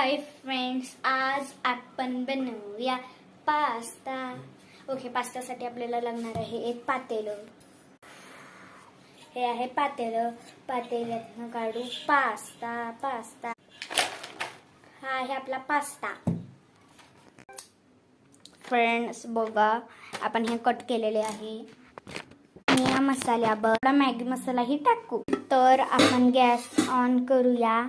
Hi friends, आज आपण बनवूया पास्ता. ओके, पास्तासाठी आपल्याला लागणार आहे एक पातेलं. हे आहे पातेलं. पातेल्यातनं काढू पास्ता. हा आहे आपला पास्ता. फ्रेंड्स बघा, आपण हे कट केलेले आहे. आणि या मसाल्यावर मॅगी मसालाही टाकू. तर आपण गॅस ऑन करूया.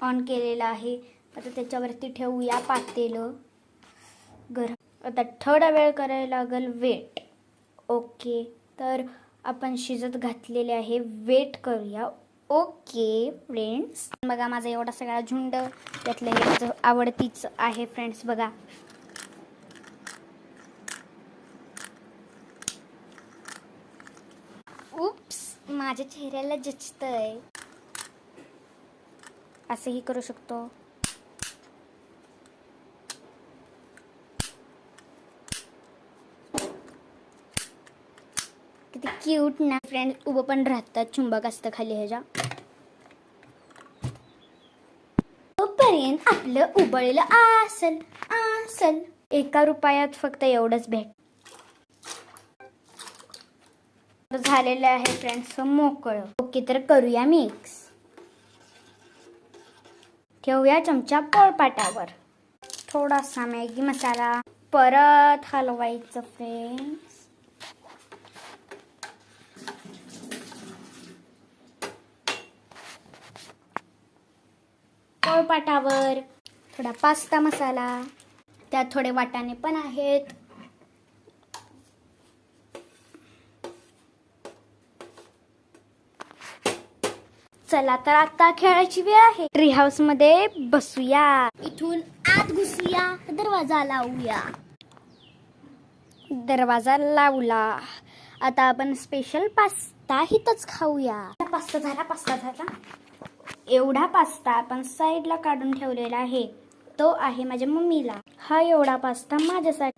ऑन केलेला आहे. आता त्याच्यावरती ठेवूया पातेलं गरम. आता थोडा वेळ करायला लागेल वेट. ओके, तर आपण शिजत घातलेले आहे. वेट करूया. ओके फ्रेंड्स, बघा माझा एवढा सगळा झुंड त्यातलं हे आवडतीच आहे फ्रेंड्स. बघा उप्स, माझ्या चेहऱ्याला जचतंय. असंही करू शकतो. किती क्यूट ना फ्रेंड. उभं पण राहतात, चुंबक असतं खाली ह्याच्या. तोपर्यंत आपलं उबळलेलं आसल. 1 रुपयात फक्त एवढंच भेट झालेलं आहे फ्रेंड्स, मोकळं. ओके, तर करूया मिक्स. ठेवूया चमचा पोळपाटावर. थोडासा मॅगी मसाला. परत हलवायचं फ्रेंड्स. पोळपाटावर थोडा पास्ता मसाला. त्यात थोडे वाटाणे पण आहेत. चला तर आता खेळायची वेळ आहे. ट्री हाऊस मध्ये बसूया. इथून आत घुसूया. दरवाजा लावला. आता आपण स्पेशल पास्ता हितच खाऊया. पास्ता झाला. एवढा पास्ता आपण साईडला काढून ठेवलेला आहे. तो आहे माझ्या मम्मीला. हा एवढा पास्ता माझ्यासाठी.